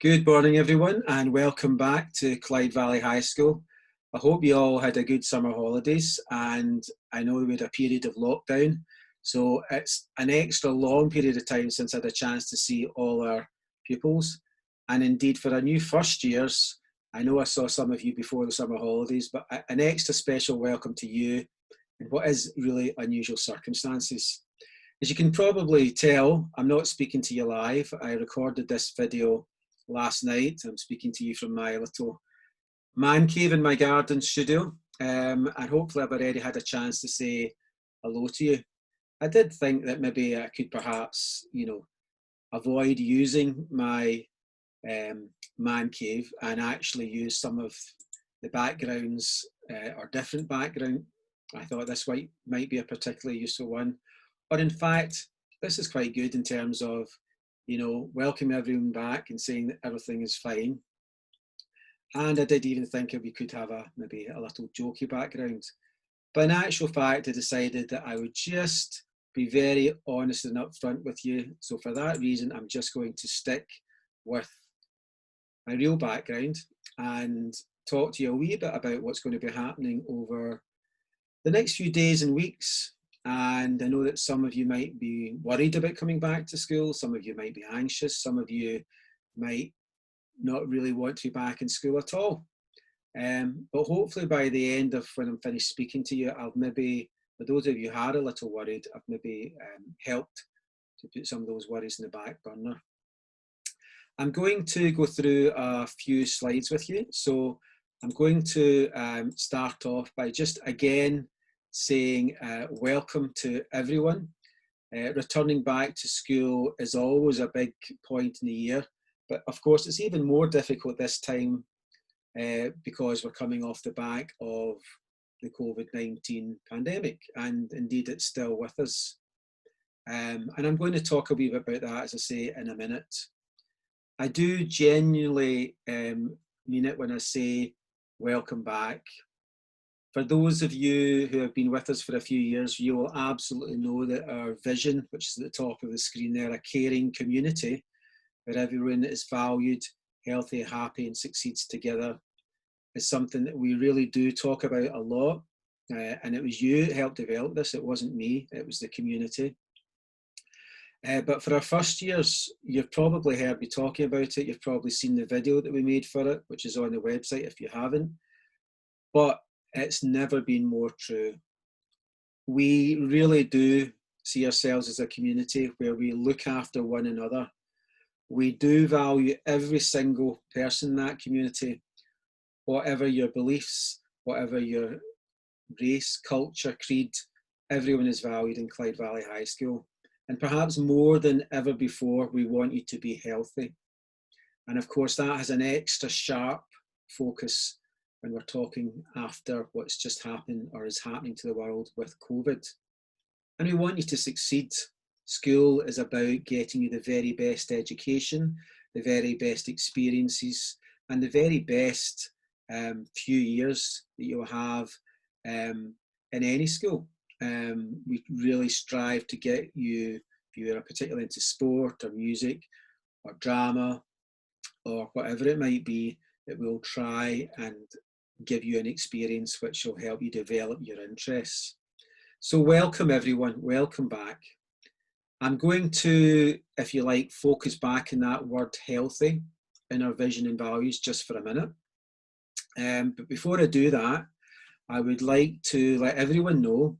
Good morning, everyone, and welcome back to Clyde Valley High School. I hope you all had a good summer holidays, and I know we had a period of lockdown, so it's an extra long period of time since I had a chance to see all our pupils. And indeed, for our new first years, I know I saw some of you before the summer holidays, but an extra special welcome to you in what is really unusual circumstances. As you can probably tell, I'm not speaking to you live. I recorded this video last night. I'm speaking to you from my little man cave in my garden studio, and hopefully I've already had a chance to say hello to you. I did think that maybe I could perhaps, avoid using my man cave and actually use some of the backgrounds or different background. I thought this might be a particularly useful one. Or in fact, this is quite good in terms of welcoming everyone back and saying that everything is fine. And I did even think we could have maybe a little jokey background. But in actual fact, I decided that I would just be very honest and upfront with you. So for that reason, I'm just going to stick with my real background and talk to you a wee bit about what's going to be happening over the next few days and weeks. And I know that some of you might be worried about coming back to school. Some of you might be anxious. Some of you might not really want to be back in school at all. But hopefully by the end of when I'm finished speaking to you, I'll maybe, for those of you who are a little worried, I've maybe helped to put some of those worries in the back burner. I'm going to go through a few slides with you. So I'm going to start off by just again saying welcome to everyone. Returning back to school is always a big point in the year, but of course it's even more difficult this time because we're coming off the back of the COVID-19 pandemic, and indeed it's still with us. And I'm going to talk a wee bit about that, as I say, in a minute. I do genuinely mean it when I say welcome back. For those of you who have been with us for a few years, you will absolutely know that our vision, which is at the top of the screen there, a caring community where everyone is valued, healthy, happy and succeeds together, is something that we really do talk about a lot. And it was you who helped develop this. It wasn't me, it was the community. But for our first years, you've probably heard me talking about it. You've probably seen the video that we made for it, which is on the website if you haven't. But it's never been more true. We really do see ourselves as a community where we look after one another. We do value every single person in that community, whatever your beliefs, whatever your race, culture, creed, everyone is valued in Clyde Valley High School. And perhaps more than ever before, we want you to be healthy. And of course, that has an extra sharp focus when we're talking after what's just happened or is happening to the world with COVID. And we want you to succeed. School is about getting you the very best education, the very best experiences, and the very best few years that you'll have in any school. We really strive to get you, if you are particularly into sport or music or drama or whatever it might be, that we'll try and give you an experience which will help you develop your interests. So welcome everyone, welcome back. I'm going to, if you like, focus back on that word healthy in our vision and values just for a minute. But before I do that, I would like to let everyone know,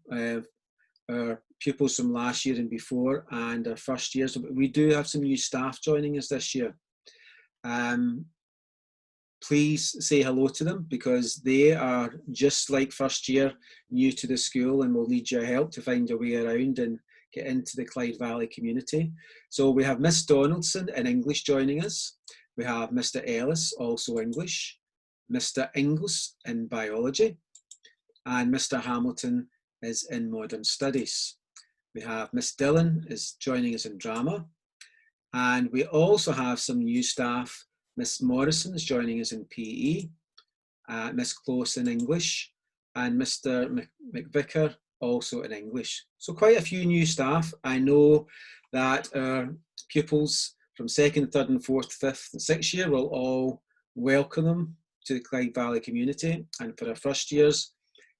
our pupils from last year and before and our first years, we do have some new staff joining us this year. Please say hello to them because they are just like first year, new to the school and will need your help to find your way around and get into the Clyde Valley community. So we have Miss Donaldson in English joining us. We have Mr. Ellis, also English, Mr. Ingles in biology, and Mr. Hamilton is in modern studies. We have Miss Dillon is joining us in drama. And we also have some new staff. Miss Morrison is joining us in PE, Miss Close in English, and Mr. McVicker also in English. So quite a few new staff. I know that our pupils from second, third and fourth, fifth and sixth year, we'll all welcome them to the Clyde Valley community. And for our first years,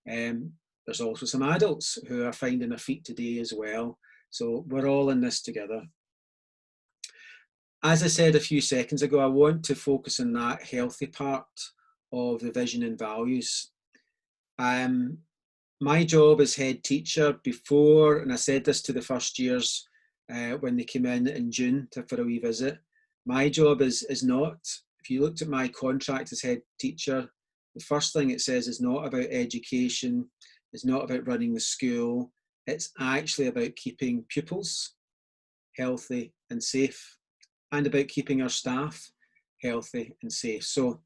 there's also some adults who are finding their feet today as well. So we're all in this together. As I said a few seconds ago, I want to focus on that healthy part of the vision and values. My job as head teacher before, and I said this to the first years when they came in June for a wee visit, my job is not, if you looked at my contract as head teacher, the first thing it says is not about education, it's not about running the school, it's actually about keeping pupils healthy and safe, and about keeping our staff healthy and safe. So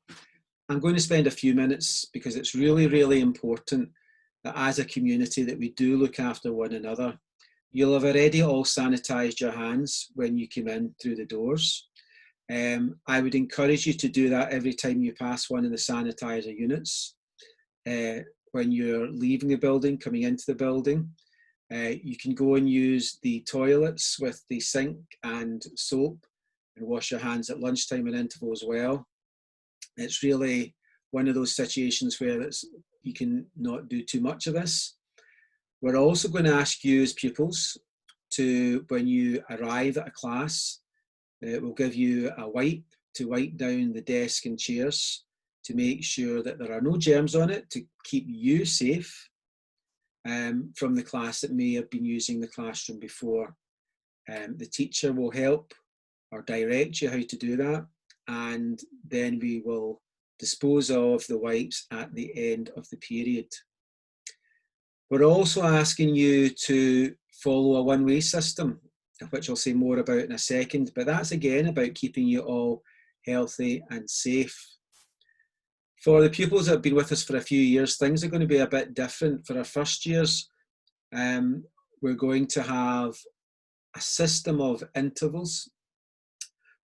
I'm going to spend a few minutes, because it's really, really important that as a community that we do look after one another. You'll have already all sanitised your hands when you came in through the doors. I would encourage you to do that every time you pass one of the sanitizer units. When you're leaving the building, coming into the building, you can go and use the toilets with the sink and soap and wash your hands at lunchtime and interval as well. It's really one of those situations where you can not do too much of this. We're also going to ask you as pupils to, when you arrive at a class, we'll give you a wipe to wipe down the desk and chairs to make sure that there are no germs on it, to keep you safe from the class that may have been using the classroom before. The teacher will help or direct you how to do that, and then we will dispose of the wipes at the end of the period. We're also asking you to follow a one-way system, which I'll say more about in a second, but that's again about keeping you all healthy and safe. For the pupils that have been with us for a few years, things are going to be a bit different. For our first years, we're going to have a system of intervals,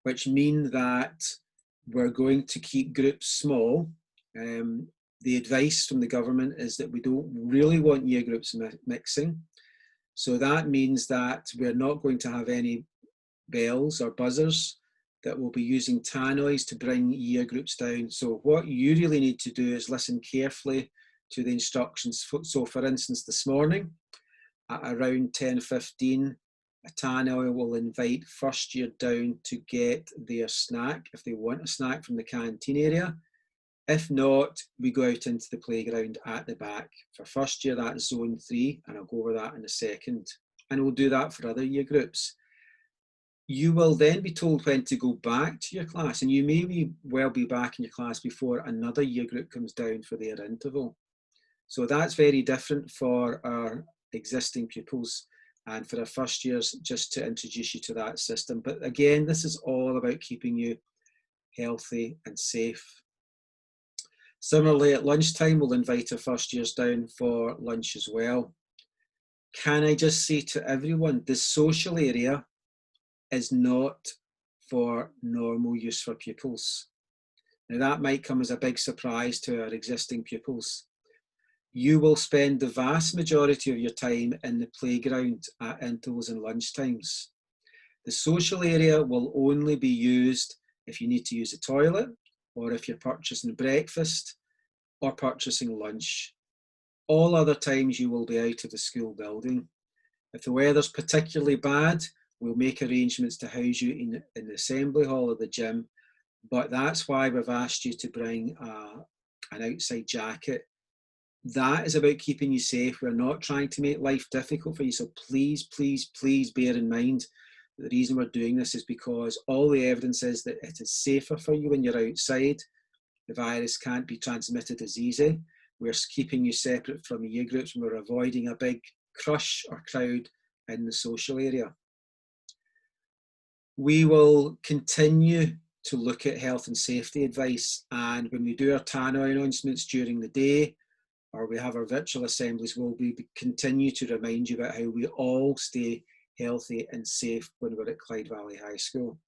which mean that we're going to keep groups small. The advice from the government is that we don't really want year groups mixing. So that means that we're not going to have any bells or buzzers, that we'll be using tannoys to bring year groups down. So what you really need to do is listen carefully to the instructions. So for instance, this morning at around 10:15, a tannoy will invite first year down to get their snack if they want a snack from the canteen area. If not, we go out into the playground at the back. For first year, that's zone 3, and I'll go over that in a second. And we'll do that for other year groups. You will then be told when to go back to your class, and you may well be back in your class before another year group comes down for their interval. So that's very different for our existing pupils, and for our first years, just to introduce you to that system. But again, this is all about keeping you healthy and safe. Similarly, at lunchtime, we'll invite our first years down for lunch as well. Can I just say to everyone, the social area is not for normal use for pupils. Now that might come as a big surprise to our existing pupils. You will spend the vast majority of your time in the playground at intervals and lunchtimes. The social area will only be used if you need to use a toilet, or if you're purchasing breakfast or purchasing lunch. All other times you will be out of the school building. If the weather's particularly bad, we'll make arrangements to house you in the assembly hall or the gym, but that's why we've asked you to bring an outside jacket. That is about keeping you safe. We're not trying to make life difficult for you, so please, please, please bear in mind that the reason we're doing this is because all the evidence is that it is safer for you when you're outside. The virus can't be transmitted as easy. We're keeping you separate from the year groups, and we're avoiding a big crush or crowd in the social area. We will continue to look at health and safety advice, and when we do our tannoy announcements during the day, or we have our virtual assemblies, we'll continue to remind you about how we all stay healthy and safe when we're at Clyde Valley High School.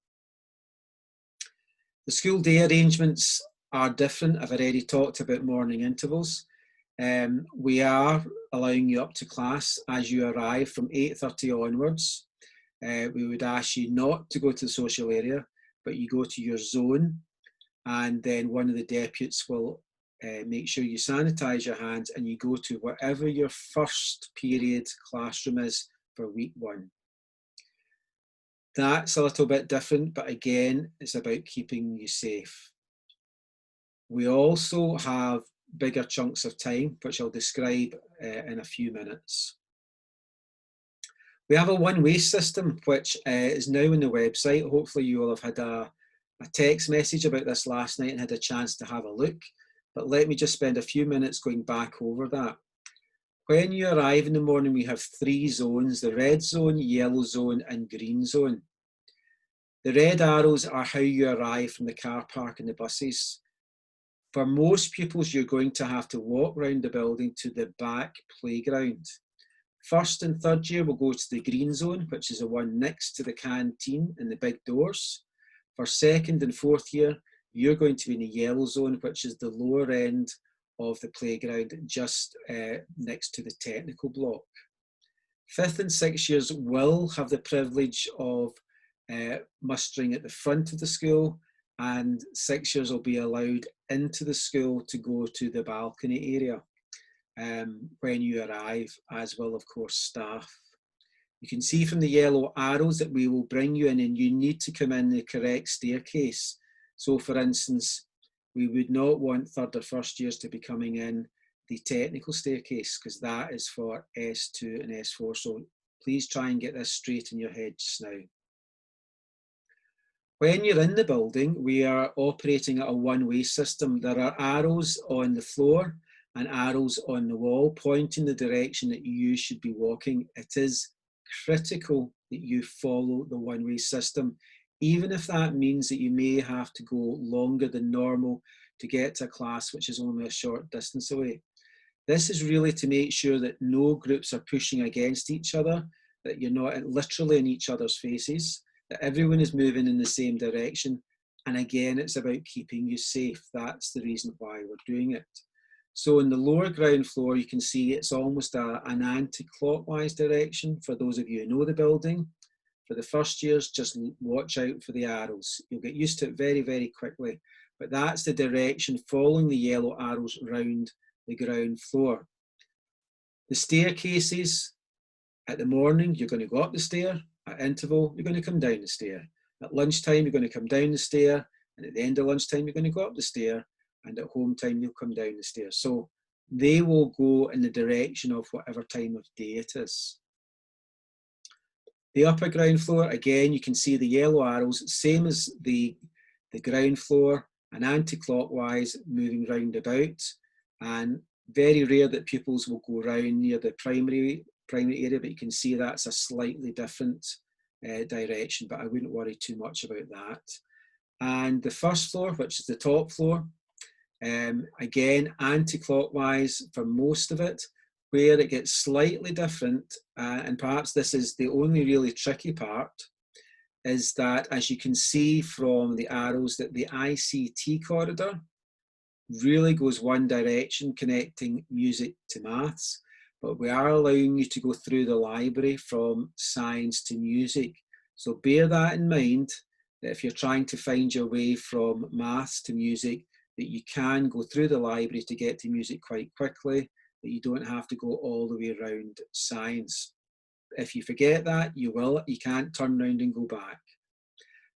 The school day arrangements are different. I've already talked about morning intervals. We are allowing you up to class as you arrive from 8:30 onwards. we would ask you not to go to the social area, but you go to your zone, and then one of the deputies will make sure you sanitize your hands and you go to whatever your first period classroom is for week 1. That's a little bit different, but again, it's about keeping you safe. We also have bigger chunks of time, which I'll describe in a few minutes. We have a one-way system, which is now on the website. Hopefully you will have had a text message about this last night and had a chance to have a look. But let me just spend a few minutes going back over that. When you arrive in the morning, we have 3 zones: the red zone, yellow zone, and green zone. The red arrows are how you arrive from the car park and the buses. For most pupils, you're going to have to walk around the building to the back playground. First and third year will go to the green zone, which is the one next to the canteen and the big doors. For second and fourth year, you're going to be in the yellow zone, which is the lower end of the playground, just next to the technical block. Fifth and sixth years will have the privilege of mustering at the front of the school, and 6 years will be allowed into the school to go to the balcony area when you arrive, as will, of course, staff. You can see from the yellow arrows that we will bring you in, and you need to come in the correct staircase. So, for instance, we would not want third or first years to be coming in the technical staircase, because that is for S2 and S4. So please try and get this straight in your head just now. When you're in the building, we are operating at a one-way system. There are arrows on the floor and arrows on the wall pointing the direction that you should be walking. It is critical that you follow the one-way system, even if that means that you may have to go longer than normal to get to a class which is only a short distance away. This is really to make sure that no groups are pushing against each other, that you're not literally in each other's faces, that everyone is moving in the same direction. And again, it's about keeping you safe. That's the reason why we're doing it. So in the lower ground floor, you can see it's almost an anti-clockwise direction for those of you who know the building. For the first years, just watch out for the arrows. You'll get used to it very, very quickly. But that's the direction following the yellow arrows round the ground floor. The staircases, at the morning, you're going to go up the stair. At interval, you're going to come down the stair. At lunchtime, you're going to come down the stair. And at the end of lunchtime, you're going to go up the stair. And at home time, you'll come down the stairs. So they will go in the direction of whatever time of day it is. The upper ground floor, again, you can see the yellow arrows, same as the ground floor, and anti-clockwise, moving round about. And very rare that pupils will go round near the primary area, but you can see that's a slightly different direction, but I wouldn't worry too much about that. And the first floor, which is the top floor, again, anti-clockwise for most of it. Where it gets slightly different, and perhaps this is the only really tricky part, is that, as you can see from the arrows, that the ICT corridor really goes one direction, connecting music to maths, but we are allowing you to go through the library from science to music. So bear that in mind, that if you're trying to find your way from maths to music, that you can go through the library to get to music quite quickly, that you don't have to go all the way around science. If you forget that, you can't turn around and go back.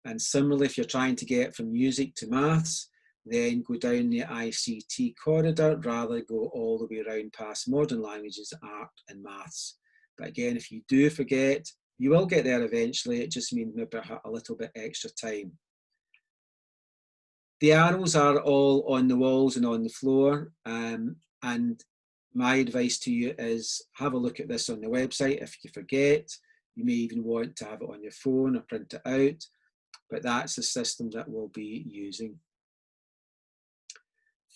And similarly, if you're trying to get from music to maths, then go down the ICT corridor rather than go all the way around past modern languages, art and maths. But again, if you do forget, you will get there eventually. It just means maybe a little bit extra time. The arrows are all on the walls and on the floor, and my advice to you is have a look at this on the website. If you forget, you may even want to have it on your phone or print it out, but that's the system that we'll be using.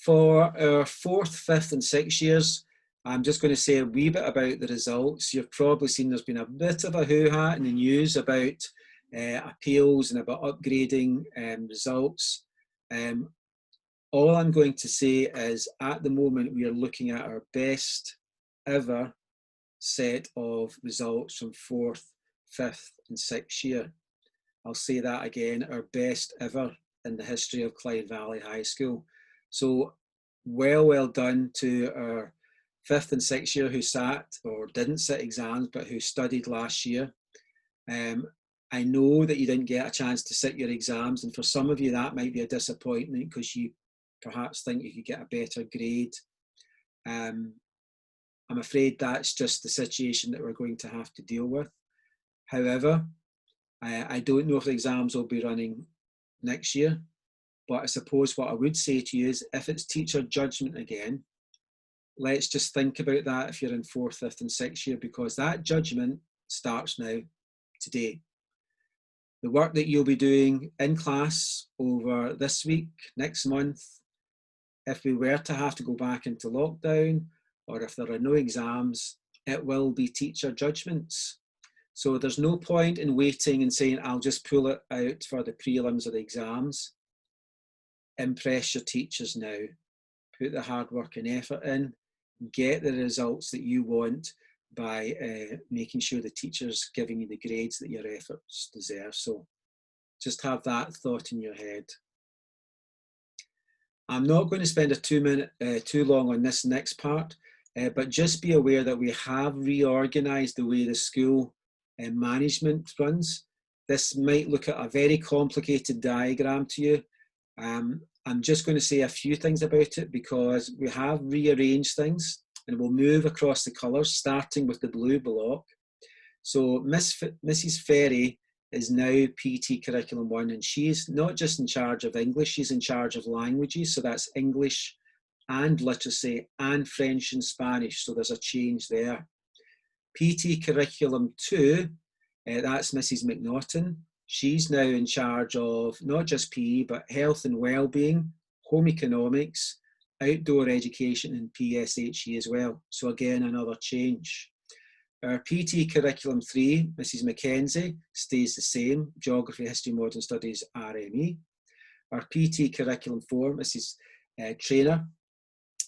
For our 4th, 5th and 6th years, I'm just going to say a wee bit about the results. You've probably seen there's been a bit of a hoo-ha in the news about appeals and about upgrading results. All I'm going to say is, at the moment, we are looking at our best ever set of results from 4th, 5th and sixth year. I'll say that again, our best ever in the history of Clyde Valley High School. So well done to our fifth and sixth year who sat or didn't sit exams, but who studied last year. I know that you didn't get a chance to sit your exams, and for some of you that might be a disappointment because you perhaps think you could get a better grade. I'm afraid that's just the situation that we're going to have to deal with. However, I don't know if the exams will be running next year, but I suppose what I would say to you is if it's teacher judgment again, let's just think about that if you're in fourth, fifth and sixth year, because that judgment starts now, today. The work that you'll be doing in class over this week, next month, if we were to have to go back into lockdown, or if there are no exams, it will be teacher judgments. So there's no point in waiting and saying, I'll just pull it out for the prelims or the exams. Impress your teachers now. Put the hard work and effort in. Get the results that you want by making sure the teacher's giving you the grades that your efforts deserve. So just have that thought in your head. I'm not going to spend too long on this next part, but just be aware that we have reorganised the way the school management runs. This might look at a very complicated diagram to you. I'm just going to say a few things about it because we have rearranged things, and we'll move across the colours, starting with the blue block. So Mrs. Ferry is now PT Curriculum 1, and she's not just in charge of English, she's in charge of languages. So that's English and literacy and French and Spanish. So there's a change there. PT Curriculum 2, that's Mrs. McNaughton. She's now in charge of not just PE, but health and well-being, home economics, outdoor education and PSHE as well. So again, another change. Our PT Curriculum 3, Mrs. Mackenzie, stays the same, Geography, History, Modern Studies, RME. Our PT Curriculum 4, Mrs. Trainer,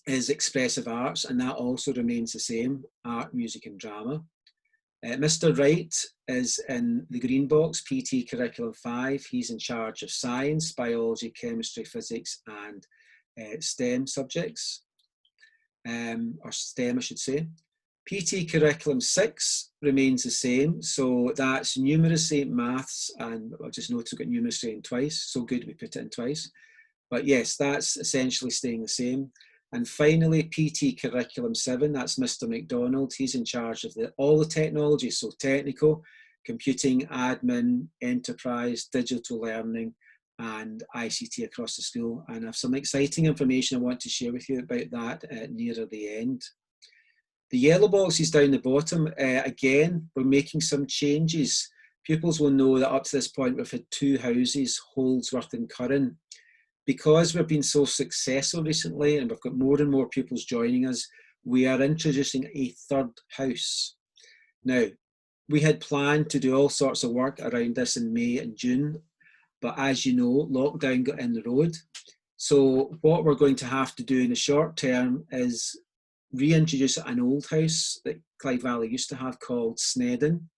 is Expressive Arts, and that also remains the same, Art, Music and Drama. Mr. Wright is in the green box, PT Curriculum 5. He's in charge of science, biology, chemistry, physics and STEM subjects, or STEM I should say. PT Curriculum 6 remains the same, so that's numeracy, maths, and I'll just note we've got numeracy in twice, so good we put it in twice. But yes, that's essentially staying the same. And finally, PT Curriculum 7, that's Mr. McDonald. He's in charge of all the technology, so technical, computing, admin, enterprise, digital learning, and ICT across the school. And I have some exciting information I want to share with you about that nearer the end. The yellow boxes down the bottom, again, we're making some changes. Pupils will know that up to this point we've had two houses, Holdsworth and Curran. Because we've been so successful recently and we've got more and more pupils joining us, we are introducing a third house. Now, we had planned to do all sorts of work around this in May and June, but as you know, lockdown got in the road. So what we're going to have to do in the short term is reintroduce an old house that Clyde Valley used to have called Snedden.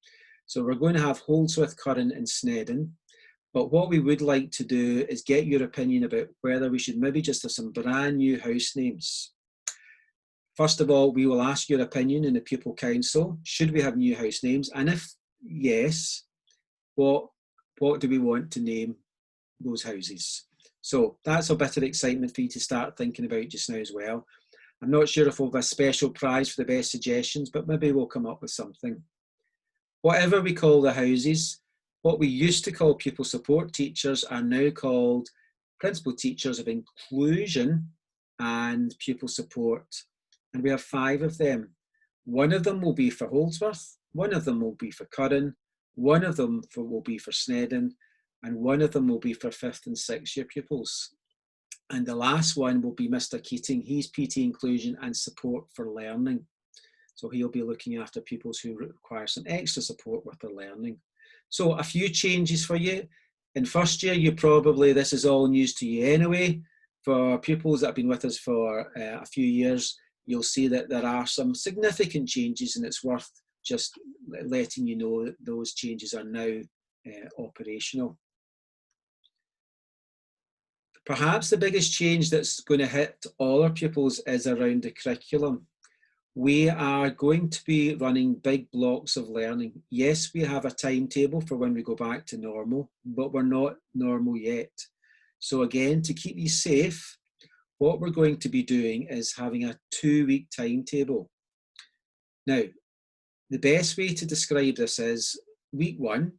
So we're going to have Holdsworth, Curran and Snedden. But what we would like to do is get your opinion about whether we should maybe just have some brand new house names. First of all, we will ask your opinion in the pupil council. Should we have new house names? And if yes, what do we want to name those houses? So that's a bit of excitement for you to start thinking about just now as well. I'm not sure if we'll have a special prize for the best suggestions, but maybe we'll come up with something. Whatever we call the houses, what we used to call pupil support teachers are now called principal teachers of inclusion and pupil support. And we have 5 of them. One of them will be for Holdsworth, one of them will be for Curran, one of them will be for Snedden, and one of them will be for 5th and 6th year pupils. And the last one will be Mr. Keating. He's PT inclusion and support for learning. So he'll be looking after pupils who require some extra support with their learning. So a few changes for you. In first year, this is all news to you anyway. For pupils that have been with us for a few years, you'll see that there are some significant changes and it's worth just letting you know that those changes are now operational. Perhaps the biggest change that's going to hit all our pupils is around the curriculum. We are going to be running big blocks of learning. Yes, we have a timetable for when we go back to normal, but we're not normal yet. So again, to keep you safe, what we're going to be doing is having a 2-week timetable. Now, the best way to describe this is week 1,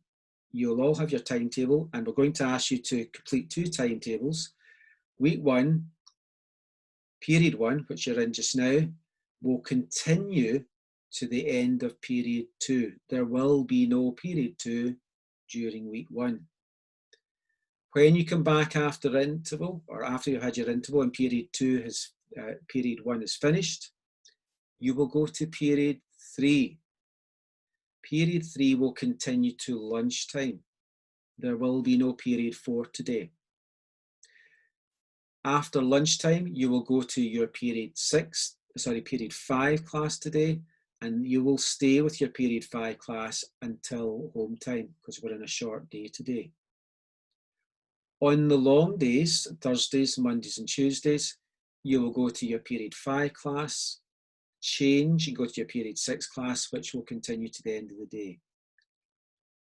you'll all have your timetable, and we're going to ask you to complete 2 timetables. Week 1, period 1, which you're in just now, will continue to the end of period 2. There will be no period 2 during week 1. When you come back after interval, or after you've had your interval and period 1 is finished, you will go to period 3. Period 3 will continue to lunchtime. There will be no period 4 today. After lunchtime, you will go to your period 5 class today, and you will stay with your period 5 class until home time, because we're in a short day today. On the long days, Thursdays, Mondays and Tuesdays, you will go to your period 5 class, change and go to your period 6 class, which will continue to the end of the day.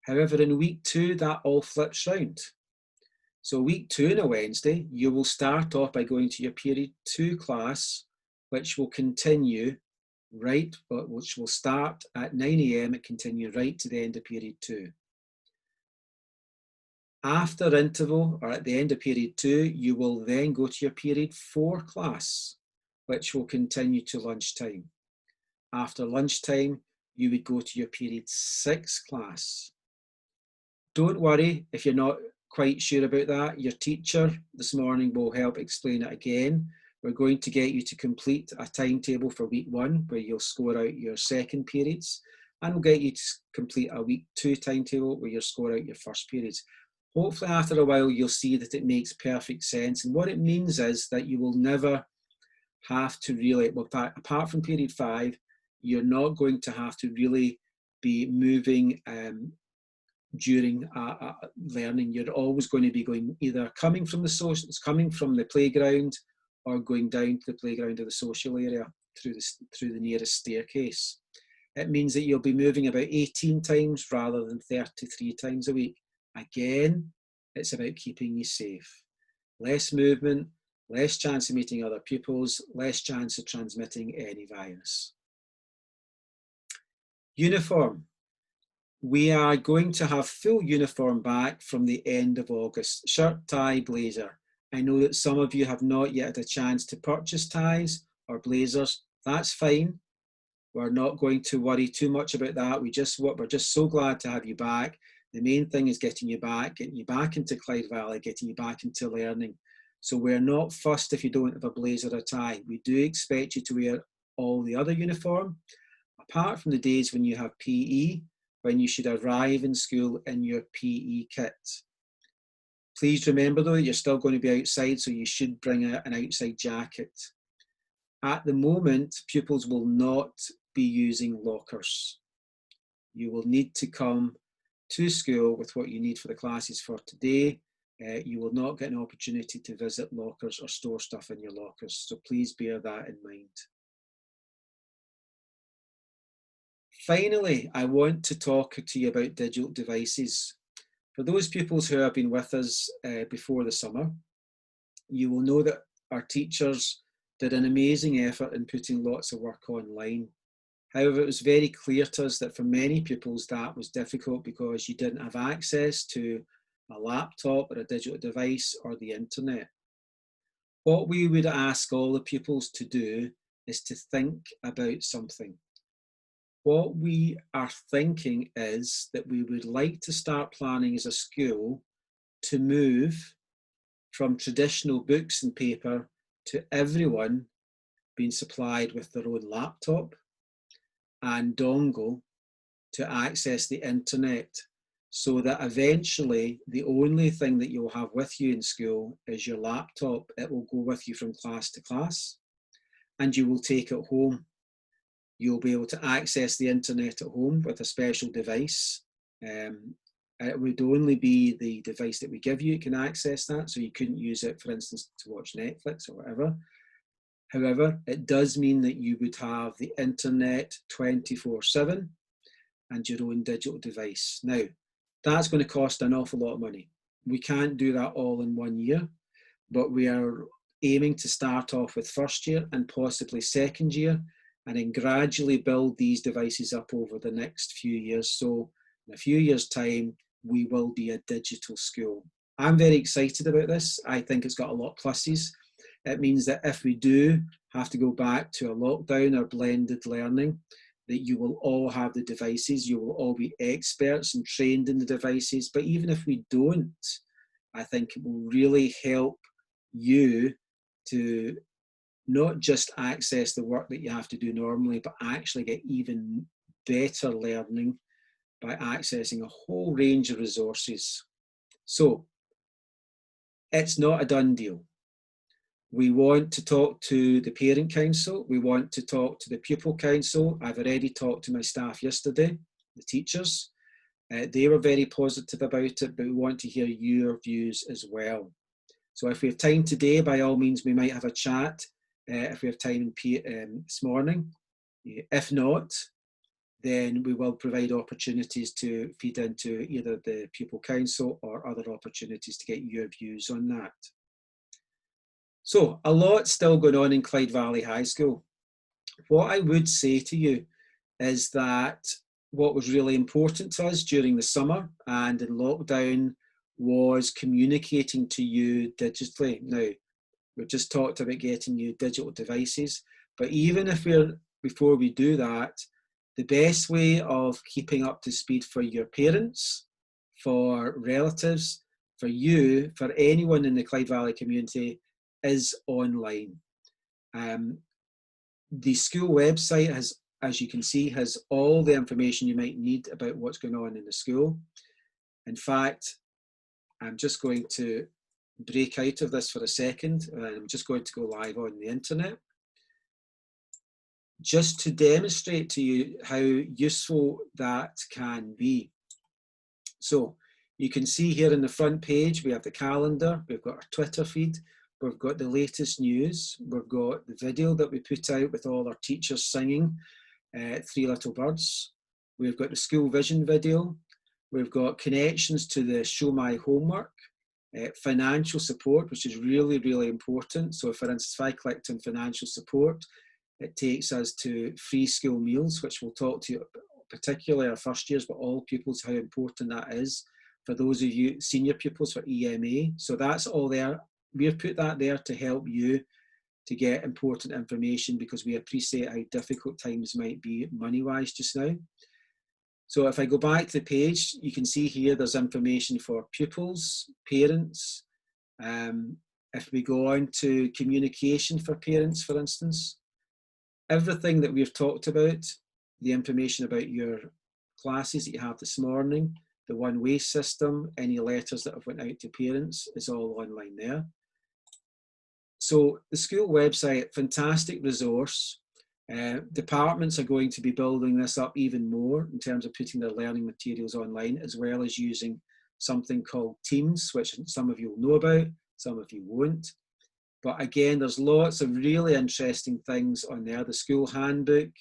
However, in week 2, that all flips round. So week 2 on a Wednesday, you will start off by going to your period 2 class, which will continue which will start at 9 AM and continue right to the end of period 2. After interval, or at the end of period 2, you will then go to your period 4 class, which will continue to lunchtime. After lunchtime, you would go to your period 6 class. Don't worry if you're not quite sure about that. Your teacher this morning will help explain it again. We're going to get you to complete a timetable for week 1 where you'll score out your second periods, and we'll get you to complete a week 2 timetable where you'll score out your first periods. Hopefully after a while you'll see that it makes perfect sense, and what it means is that you will never have to really, well, apart from period 5, you're not going to have to really be moving during learning. You're always going to be going either coming from the playground or going down to the playground or the social area through the nearest staircase. It means that you'll be moving about 18 times rather than 33 times a week. Again, it's about keeping you safe. Less movement, less chance of meeting other pupils, less chance of transmitting any virus. Uniform. We are going to have full uniform back from the end of August. Shirt, tie, blazer. I know that some of you have not yet had a chance to purchase ties or blazers. That's fine. We're not going to worry too much about that. We're just so glad to have you back. The main thing is getting you back into Clyde Valley, getting you back into learning. So we're not fussed if you don't have a blazer or tie. We do expect you to wear all the other uniform, apart from the days when you have PE, when you should arrive in school in your PE kit. Please remember though, you're still going to be outside, so you should bring an outside jacket. At the moment, pupils will not be using lockers. You will need to come to school with what you need for the classes for today. You will not get an opportunity to visit lockers or store stuff in your lockers, so please bear that in mind. Finally, I want to talk to you about digital devices. For those pupils who have been with us before the summer, you will know that our teachers did an amazing effort in putting lots of work online. However, it was very clear to us that for many pupils that was difficult because you didn't have access to a laptop or a digital device or the internet. What we would ask all the pupils to do is to think about something. What we are thinking is that we would like to start planning as a school to move from traditional books and paper to everyone being supplied with their own laptop and dongle to access the internet, so that eventually the only thing that you'll have with you in school is your laptop. It will go with you from class to class and you will take it home. You'll be able to access the internet at home with a special device. It would only be the device that we give you can access that, so you couldn't use it, for instance, to watch Netflix or whatever. However, it does mean that you would have the internet 24/7 and your own digital device. Now, that's going to cost an awful lot of money. We can't do that all in 1 year, but we are aiming to start off with first year and possibly second year, and then gradually build these devices up over the next few years. So in a few years' time, we will be a digital school. I'm very excited about this. I think it's got a lot of pluses. It means that if we do have to go back to a lockdown or blended learning, that you will all have the devices, you will all be experts and trained in the devices. But even if we don't, I think it will really help you to not just access the work that you have to do normally, but actually get even better learning by accessing a whole range of resources. So it's not a done deal. We want to talk to the parent council. We want to talk to the pupil council. I've already talked to my staff yesterday, the teachers. They were very positive about it, but we want to hear your views as well. So if we have time today, by all means, we might have a chat if we have time this morning. If not, then we will provide opportunities to feed into either the pupil council or other opportunities to get your views on that. So a lot still going on in Clyde Valley High School. What I would say to you is that what was really important to us during the summer and in lockdown was communicating to you digitally. Now, we've just talked about getting you digital devices, but even if before we do that, the best way of keeping up to speed for your parents, for relatives, for you, for anyone in the Clyde Valley community is online. The school website has, as you can see, has all the information you might need about what's going on in the school. In fact, I'm just going to break out of this for a second. I'm just going to go live on the internet, just to demonstrate to you how useful that can be. So you can see here in the front page, we have the calendar, we've got our Twitter feed, we've got the latest news, we've got the video that we put out with all our teachers singing Three Little Birds. We've got the school vision video. We've got connections to the Show My Homework, financial support, which is really, really important. So for instance, if I clicked on financial support, it takes us to free school meals, which we'll talk to you, particularly our first years, but all pupils, how important that is. For those of you senior pupils for EMA. So that's all there. We've put that there to help you to get important information, because we appreciate how difficult times might be money-wise just now. So if I go back to the page, you can see here there's information for pupils, parents. If we go on to communication for parents, for instance, everything that we've talked about, the information about your classes that you have this morning, the one-way system, any letters that have went out to parents is all online there. So the school website, fantastic resource. Departments are going to be building this up even more in terms of putting their learning materials online, as well as using something called Teams, which some of you will know about, some of you won't. But again, there's lots of really interesting things on there. The school handbook,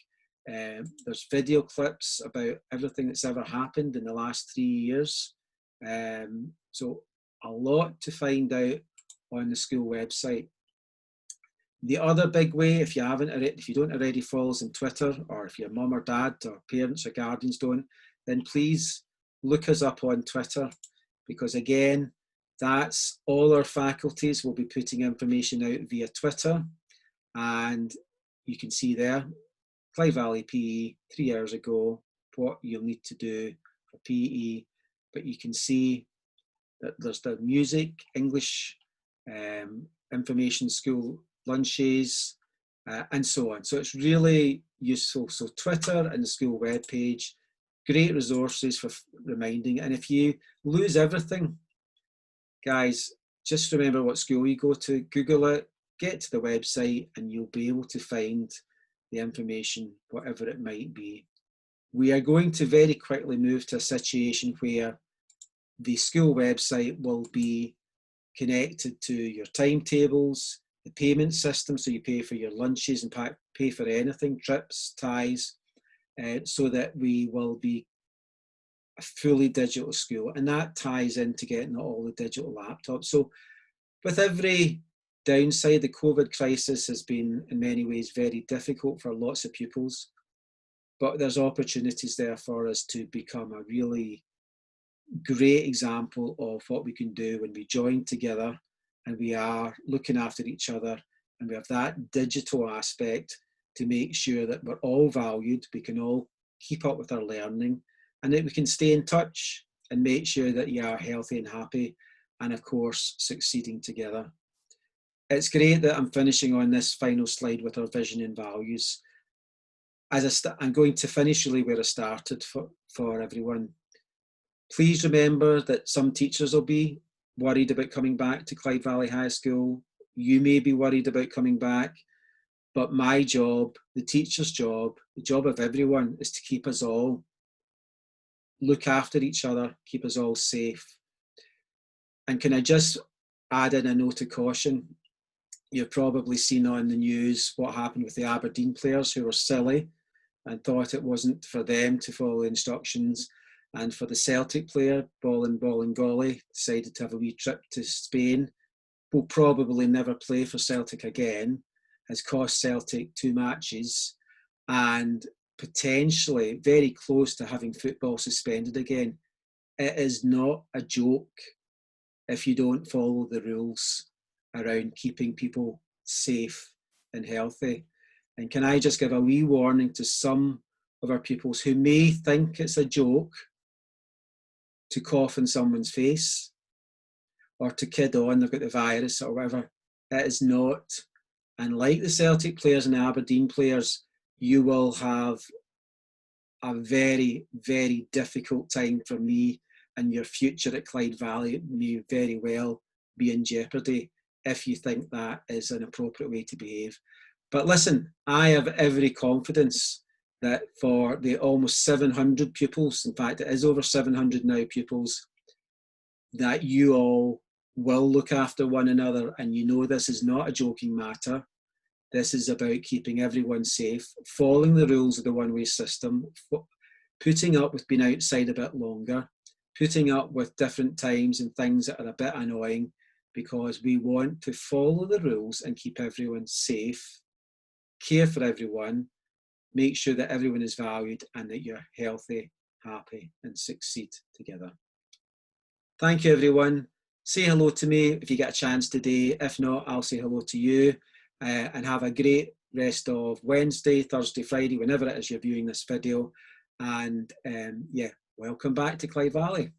there's video clips about everything that's ever happened in the last 3 years. So a lot to find out on the school website. The other big way, if you don't already follow us on Twitter, or if your mum or dad or parents or guardians don't, then please look us up on Twitter, because again, that's all our faculties will be putting information out via Twitter. And you can see there, Clyde Valley PE 3 hours ago, what you'll need to do for PE. But you can see that there's the music, English, information, school lunches, and so on. So it's really useful. So Twitter and the school webpage, great resources for reminding. And if you lose everything, guys, just remember what school you go to, Google it, get to the website, and you'll be able to find the information, whatever it might be. We are going to very quickly move to a situation where the school website will be connected to your timetables, the payment system, so you pay for your lunches and pay for anything, trips, ties, so that we will be a fully digital school. And that ties into getting all the digital laptops. So with every downside, the COVID crisis has been in many ways very difficult for lots of pupils, but there's opportunities there for us to become a really great example of what we can do when we join together and we are looking after each other, and we have that digital aspect to make sure that we're all valued, we can all keep up with our learning, and that we can stay in touch and make sure that you are healthy and happy, and of course succeeding together. It's great that I'm finishing on this final slide with our vision and values. I'm going to finish really where I started for everyone. Please remember that some teachers will be worried about coming back to Clyde Valley High School. You may be worried about coming back, but my job, the teacher's job, the job of everyone is to keep us all, look after each other, keep us all safe. And can I just add in a note of caution? You've probably seen on the news what happened with the Aberdeen players who were silly and thought it wasn't for them to follow instructions. And for the Celtic player, Bolingoli, decided to have a wee trip to Spain, will probably never play for Celtic again, has cost Celtic 2 matches, and potentially very close to having football suspended again. It is not a joke if you don't follow the rules around keeping people safe and healthy. And can I just give a wee warning to some of our pupils who may think it's a joke to cough in someone's face or to kid on they've got the virus or whatever. It is not. And like the Celtic players and the Aberdeen players, you will have a very, very difficult time for me, and your future at Clyde Valley may very well be in jeopardy if you think that is an appropriate way to behave. But listen, I have every confidence that for the almost 700 pupils, in fact it is over 700 now pupils, that you all will look after one another, and you know this is not a joking matter. This is about keeping everyone safe, following the rules of the one-way system, putting up with being outside a bit longer, putting up with different times and things that are a bit annoying, because we want to follow the rules and keep everyone safe, care for everyone, make sure that everyone is valued and that you're healthy, happy, and succeed together. Thank you, everyone. Say hello to me if you get a chance today. If not, I'll say hello to you. And have a great rest of Wednesday, Thursday, Friday, whenever it is you're viewing this video. And yeah, welcome back to Clyde Valley.